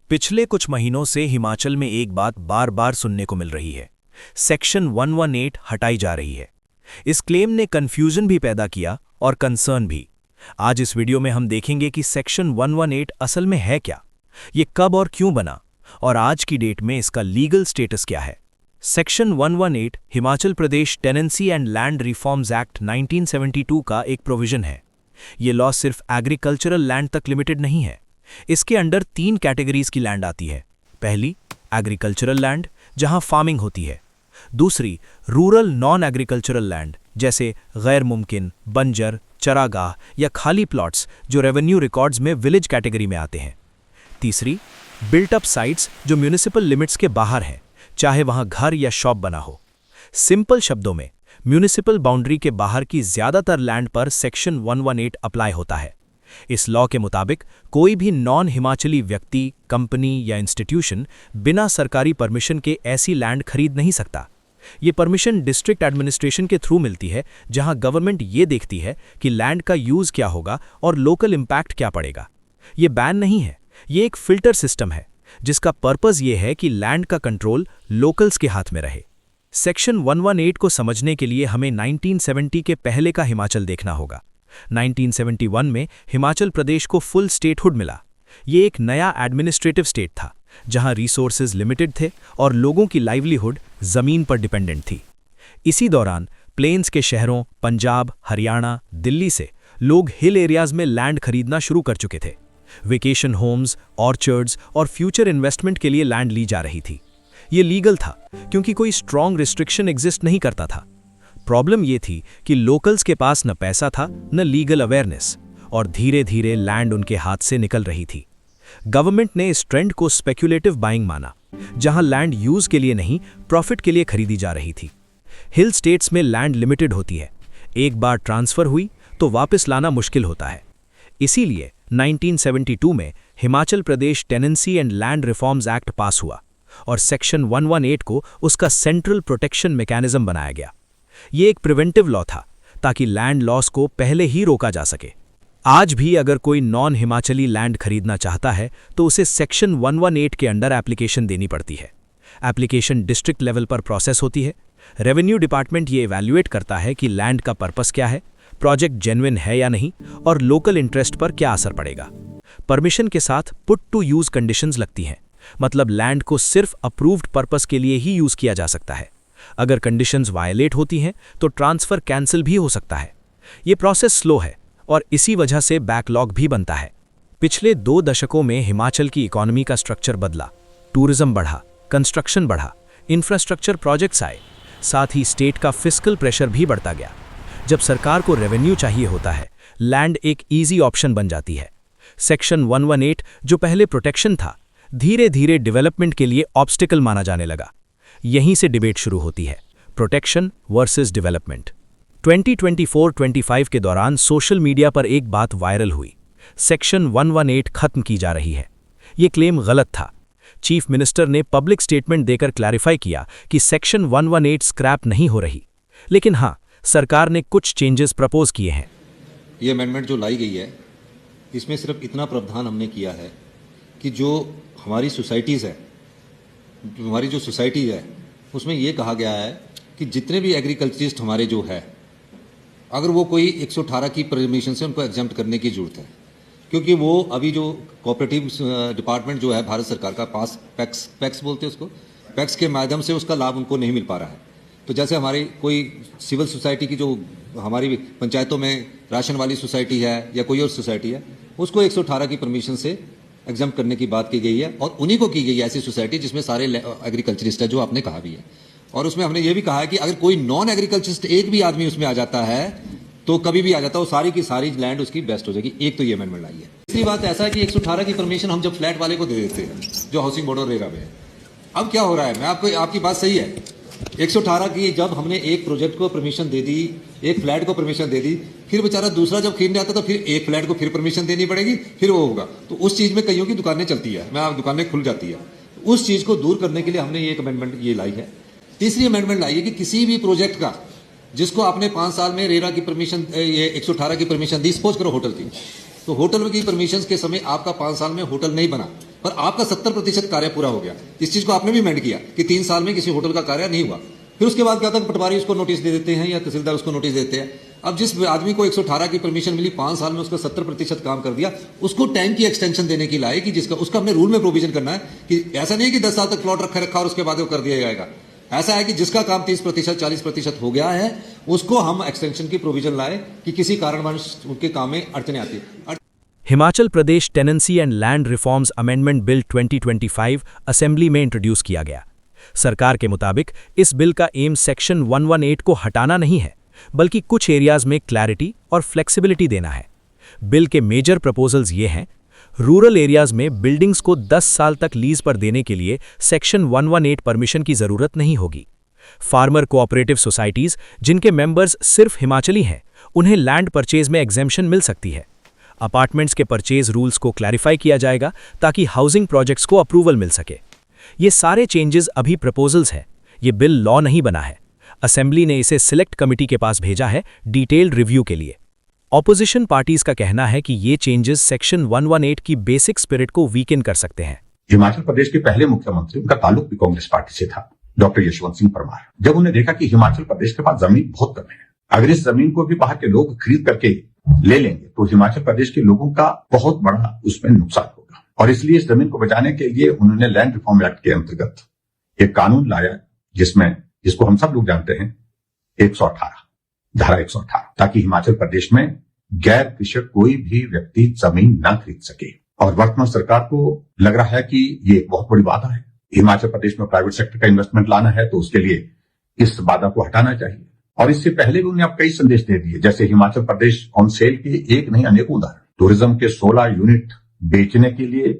पिछले कुछ महीनों से हिमाचल में एक बात बार बार सुनने को मिल रही है। सेक्शन 118 हटाई जा रही है। इस क्लेम ने कंफ्यूजन भी पैदा किया और कंसर्न भी। आज इस वीडियो में हम देखेंगे कि सेक्शन 118 असल में है क्या, ये कब और क्यों बना, और आज की डेट में इसका लीगल स्टेटस क्या है। Section 118 Himachal Pradesh tenancy and land reforms act 1972 का एक प्रोविजन है। ये लॉ सिर्फ एग्रीकल्चरल लैंड तक लिमिटेड नहीं है। इसके अंडर 3 कैटेगरीज की लैंड आती है। पहली, एग्रीकल्चरल लैंड, जहां फार्मिंग होती है। दूसरी, रूरल नॉन एग्रीकल्चरल लैंड, जैसे गैर मुमकिन, बंजर, चरागाह या खाली प्लॉट्स, जो रेवेन्यू रिकॉर्ड्स में विलेज कैटेगरी में आते हैं। तीसरी, बिल्ट अप साइट्स, जो म्यूनिसिपल लिमिट्स के बाहर हैं, चाहे वहां घर या शॉप बना हो। सिंपल शब्दों में, म्यूनिसिपल बाउंड्री के बाहर की ज्यादातर लैंड पर सेक्शन 118 अप्लाई होता है। इस लॉ के मुताबिक कोई भी नॉन हिमाचली व्यक्ति, कंपनी या इंस्टीट्यूशन बिना सरकारी परमिशन के ऐसी लैंड खरीद नहीं सकता। ये परमिशन डिस्ट्रिक्ट एडमिनिस्ट्रेशन के थ्रू मिलती है, जहां गवर्नमेंट ये देखती है कि लैंड का यूज क्या होगा और लोकल इंपैक्ट क्या पड़ेगा। ये बैन नहीं है, ये एक फिल्टर सिस्टम है, जिसका पर्पस ये है कि लैंड का कंट्रोल लोकल्स के हाथ में रहे। सेक्शन 118 को समझने के लिए हमें 1970 के पहले का हिमाचल देखना होगा। 1971 में हिमाचल प्रदेश को फुल स्टेटहुड मिला। ये एक नया एडमिनिस्ट्रेटिव स्टेट था, जहां रिसोर्सेज लिमिटेड थे और लोगों की लाइवलीहुड जमीन पर डिपेंडेंट थी। इसी दौरान प्लेन्स के शहरों पंजाब, हरियाणा, दिल्ली से लोग हिल एरियाज में लैंड खरीदना शुरू कर चुके थे। वेकेशन होम्स, ऑर्चर्ड्स और फ्यूचर इन्वेस्टमेंट के लिए लैंड ली जा रही थी। ये लीगल था, क्योंकि कोई स्ट्रॉन्ग रिस्ट्रिक्शन एग्जिस्ट नहीं करता था। प्रॉब्लम ये थी कि लोकल्स के पास न पैसा था, न लीगल अवेयरनेस, और धीरे धीरे लैंड उनके हाथ से निकल रही थी। गवर्नमेंट ने इस ट्रेंड को स्पेक्युलेटिव बाइंग माना, जहां लैंड यूज के लिए नहीं, प्रॉफिट के लिए खरीदी जा रही थी। हिल स्टेट्स में लैंड लिमिटेड होती है, एक बार ट्रांसफर हुई तो वापस लाना मुश्किल होता है। इसीलिए 1972 में Himachal Pradesh tenancy and land reforms act pass हुआ और सेक्शन 118 को उसका सेंट्रल प्रोटेक्शन मैकेनिज्म बनाया गया। ये एक प्रिवेंटिव लॉ था, ताकि लैंड लॉस को पहले ही रोका जा सके। आज भी अगर कोई नॉन हिमाचली लैंड खरीदना चाहता है तो उसे सेक्शन 118 के अंडर एप्लीकेशन देनी पड़ती है। एप्लीकेशन डिस्ट्रिक्ट लेवल पर प्रोसेस होती है। रेवेन्यू डिपार्टमेंट ये इवैल्यूएट करता है कि लैंड का पर्पस क्या है, प्रोजेक्ट जेन्युइन है या नहीं, और लोकल इंटरेस्ट पर क्या असर पड़ेगा। परमिशन के साथ पुट टू यूज कंडीशंस लगती हैं, मतलब लैंड को सिर्फ अप्रूव्ड पर्पस के लिए ही यूज किया जा सकता है। अगर कंडीशंस वायलेट होती हैं तो ट्रांसफर कैंसिल भी हो सकता है। ये प्रोसेस स्लो है और इसी वजह से बैकलॉग भी बनता है। पिछले 2 दशकों में हिमाचल की इकोनॉमी का स्ट्रक्चर बदला। टूरिज्म बढ़ा, कंस्ट्रक्शन बढ़ा, इंफ्रास्ट्रक्चर प्रोजेक्ट्स आए, साथ ही स्टेट का फिस्कल प्रेशर भी बढ़ता गया। जब सरकार को रेवेन्यू चाहिए होता है, लैंड एक ईजी ऑप्शन बन जाती है। सेक्शन 118, जो पहले प्रोटेक्शन था, धीरे धीरे डेवलपमेंट के लिए ऑब्स्टिकल माना जाने लगा। यहीं से डिबेट शुरू होती है, प्रोटेक्शन वर्सेस डेवलपमेंट। 2024-25 के दौरान सोशल मीडिया पर एक बात वायरल हुई, सेक्शन 118 खत्म की जा रही है। ये क्लेम गलत था। चीफ मिनिस्टर ने पब्लिक स्टेटमेंट देकर क्लैरिफाई किया कि सेक्शन 118 स्क्रैप नहीं हो रही, लेकिन हाँ, सरकार ने कुछ चेंजेस प्रपोज किए हैं। ये अमेंडमेंट जो लाई गई है, इसमें सिर्फ इतना प्रावधान हमने किया है कि जो हमारी सोसाइटीज़ है, हमारी जो सोसाइटी है, उसमें ये कहा गया है कि जितने भी एग्रीकल्चरिस्ट हमारे जो है, अगर वो कोई 118 की परमिशन से उनको एग्जम्प्ट करने की जरूरत है, क्योंकि वो अभी जो कोऑपरेटिव डिपार्टमेंट जो है भारत सरकार का पास पैक्स बोलते हैं उसको, पैक्स के माध्यम से उसका लाभ उनको नहीं मिल पा रहा है। तो जैसे हमारी कोई सिविल सोसाइटी की, जो हमारी पंचायतों में राशन वाली सोसाइटी है या कोई और सोसाइटी है, उसको 118 की परमिशन से एग्जाम करने की बात की गई है, और उन्हीं को की गई है ऐसी सोसाइटी जिसमें सारे एग्रीकल्चरिस्ट है, जो आपने कहा भी है। और उसमें हमने ये भी कहा है कि अगर कोई नॉन एग्रीकल्चरिस्ट एक भी आदमी उसमें आ जाता है, तो कभी भी आ जाता है, वो सारी की सारी लैंड उसकी बेस्ट हो जाएगी। एक तो ये अमेंडमेंट लाई है। दूसरी बात ऐसा है कि 118 की परमिशन हम जब फ्लैट वाले को दे देते हैं, जो हाउसिंग बोर्ड और रेरा में है, अब क्या हो रहा है, मैं आपकी बात सही है, 118 की जब हमने एक प्रोजेक्ट को परमिशन दे दी, एक फ्लैट को परमिशन दे दी, फिर बेचारा दूसरा जब खरीदने आता तो फिर एक फ्लैट को फिर परमिशन देनी पड़ेगी, फिर वो होगा। तो उस चीज में कईयों की दुकानें चलती है, दुकानें खुल जाती है। उस चीज को दूर करने के लिए हमने ये एक अमेंडमेंट ये लाई है। तीसरी अमेंडमेंट लाई है कि किसी भी प्रोजेक्ट का जिसको आपने 5 साल में रेरा की परमिशन, ये 118 की परमिशन दी, सपोज करो होटल की, तो होटल की परमिशन के समय आपका 5 साल में होटल नहीं बना, पर आपका 70% कार्य पूरा हो गया। इस चीज को आपने भी मेंट किया कि 3 साल में किसी होटल का कार्य नहीं हुआ। फिर उसके बाद क्या था, पटवारी उसको नोटिस दे देते हैं या तहसीलदार उसको नोटिस देते हैं। अब जिस आदमी को 118 की परमिशन मिली, 5 साल में उसका 70% काम कर दिया, उसको टाइम की एक्सटेंशन देने की लाए कि जिसका उसका हमने रूल में प्रोविजन करना है कि ऐसा नहीं है कि 10 साल तक प्लॉट रखा और उसके बाद वो कर दिया जाएगा। ऐसा है कि जिसका काम 30% 40% हो गया है, उसको हम एक्सटेंशन की प्रोविजन लाए कि किसी कारणवश उनके काम में अड़चने आती है। Himachal Pradesh tenancy and land reforms amendment bill 2025 assembly में इंट्रोड्यूस किया गया। सरकार के मुताबिक इस बिल का एम सेक्शन 118 को हटाना नहीं है, बल्कि कुछ एरियाज में क्लैरिटी और फ्लेक्सिबिलिटी देना है। बिल के मेजर प्रपोजल्स ये हैं: रूरल एरियाज में बिल्डिंग्स को 10 साल तक लीज पर देने के लिए सेक्शन 118 परमिशन की जरूरत नहीं होगी। फार्मर कोऑपरेटिव सोसाइटीज जिनके मेंबर्स सिर्फ हिमाचली हैं, उन्हें लैंड परचेज में एग्जेम्पशन मिल सकती है। अपार्टमेंट्स के परचेज रूल्स को क्लैरिफाई किया जाएगा ताकि हाउसिंग प्रोजेक्ट्स को अप्रूवल मिल सके। ये सारे चेंजेस अभी प्रपोजल्स हैं, ये बिल लॉ नहीं बना है। असेंबली ने इसे सिलेक्ट कमिटी के पास भेजा है डिटेल्ड रिव्यू के लिए। ऑपोजिशन पार्टीज का कहना है कि ये चेंजेस सेक्शन 118 की बेसिक स्पिरिट को वीकन कर सकते हैं। हिमाचल प्रदेश के पहले मुख्यमंत्री, उनका ताल्लुक भी कांग्रेस पार्टी से था, डॉक्टर यशवंत सिंह परमार। जब उन्हें देखा कि हिमाचल प्रदेश के पास जमीन बहुत कम है, अगर इस जमीन को भी बाहर के लोग खरीद करके ले लेंगे तो हिमाचल प्रदेश के लोगों का बहुत बड़ा उसमें नुकसान होगा, और इसलिए इस जमीन को बचाने के लिए उन्होंने लैंड रिफॉर्म एक्ट के अंतर्गत एक कानून लाया, जिसको हम सब लोग जानते हैं 118, धारा 118, ताकि हिमाचल प्रदेश में गैर कृषक कोई भी व्यक्ति जमीन ना खरीद सके। और वर्तमान सरकार को लग रहा है कि ये एक बहुत बड़ी बाधा है। हिमाचल प्रदेश में प्राइवेट सेक्टर का इन्वेस्टमेंट लाना है तो उसके लिए इस बाधा को हटाना चाहिए। और इससे पहले भी उन्होंने अब कई संदेश दे दिए, जैसे हिमाचल प्रदेश ऑन सेल के एक नहीं अनेकों उदाहरण, टूरिज्म के 16 यूनिट बेचने के लिए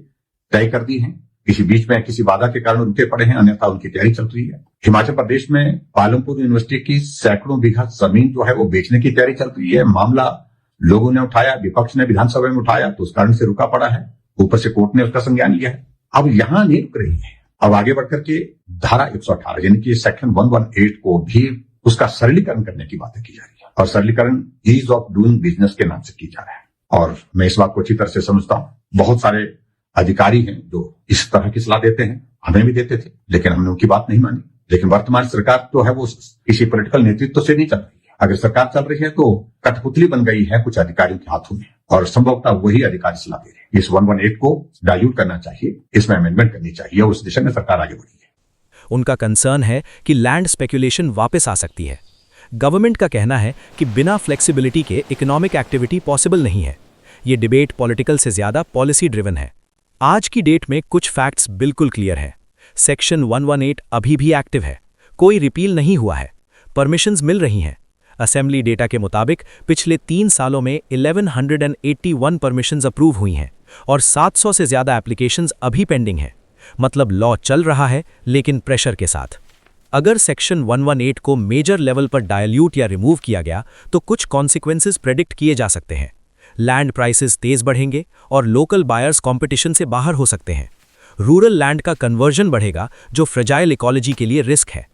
तय कर दी हैं, किसी बीच में किसी बाधा के कारण रुके पड़े हैं, अन्यथा उनकी तैयारी चल रही है। हिमाचल प्रदेश में पालमपुर यूनिवर्सिटी की सैकड़ों बीघा जमीन जो है वो बेचने की तैयारी चल रही है। मामला लोगों ने उठाया, विपक्ष ने विधानसभा में उठाया, तो उस कारण से रुका पड़ा है। ऊपर से कोर्ट ने उसका संज्ञान लिया है। अब यहां नहीं रुक रही है, अब आगे बढ़कर के धारा 118 यानी कि सेक्शन 118 को भी उसका सरलीकरण करने की बातें की जा रही है, और सरलीकरण ईज ऑफ डूइंग बिजनेस के नाम से की जा रहा है। और मैं इस बात को अच्छी तरह से समझता हूं, बहुत सारे अधिकारी हैं जो इस तरह की सलाह देते हैं, हमें भी देते थे, लेकिन हमने उनकी बात नहीं मानी। लेकिन वर्तमान सरकार तो है वो किसी पॉलिटिकल नेतृत्व से नहीं चल रही है। अगर सरकार चल रही है तो कठपुतली बन गई है कुछ अधिकारियों के हाथों में, और संभवतः वही अधिकारी सलाह दे रहे हैं। इस 118 को डाइल्यूट करना चाहिए, इसमें अमेंडमेंट करनी चाहिए, और उस दिशा में सरकार आगे बढ़ी है। उनका कंसर्न है कि लैंड स्पेकुलेशन वापस आ सकती है। गवर्नमेंट का कहना है कि बिना फ्लेक्सिबिलिटी के इकोनॉमिक एक्टिविटी पॉसिबल नहीं है। ये डिबेट पॉलिटिकल से ज्यादा पॉलिसी ड्रिवन है। आज की डेट में कुछ फैक्ट्स बिल्कुल क्लियर हैं। सेक्शन 118 अभी भी एक्टिव है, कोई रिपील नहीं हुआ है, परमिशंस मिल रही हैं। असेंबली डेटा के मुताबिक पिछले 3 सालों में 1181 परमिशंस अप्रूव हुई हैं और 700 से ज्यादा एप्लीकेशंस अभी पेंडिंग हैं। मतलब लॉ चल रहा है, लेकिन प्रेशर के साथ। अगर सेक्शन 118 को मेजर लेवल पर डायल्यूट या रिमूव किया गया तो कुछ कॉन्सिक्वेंसेस प्रेडिक्ट किए जा सकते हैं। लैंड प्राइसेस तेज बढ़ेंगे और लोकल बायर्स कंपटीशन से बाहर हो सकते हैं। रूरल लैंड का कन्वर्जन बढ़ेगा, जो फ्रेजाइल इकोलॉजी के लिए रिस्क है।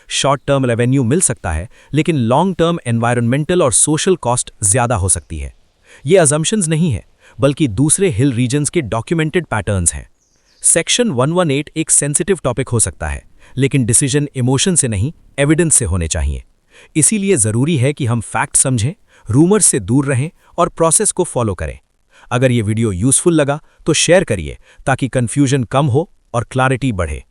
शॉर्ट टर्म रेवेन्यू मिल सकता है, लेकिन लॉन्ग टर्म एनवायरमेंटल और सोशल कॉस्ट ज्यादा हो सकती है। ये अजम्पशंस नहीं है, बल्कि दूसरे हिल रीजन्स के डॉक्यूमेंटेड पैटर्न्स हैं। सेक्शन 118 एक सेंसिटिव टॉपिक हो सकता है, लेकिन डिसीजन इमोशन से नहीं, एविडेंस से होने चाहिए। इसीलिए जरूरी है कि हम फैक्ट समझें, रूमर्स से दूर रहें और प्रोसेस को फॉलो करें। अगर ये वीडियो यूजफुल लगा तो शेयर करिए ताकि कंफ्यूजन कम हो और क्लैरिटी बढ़े।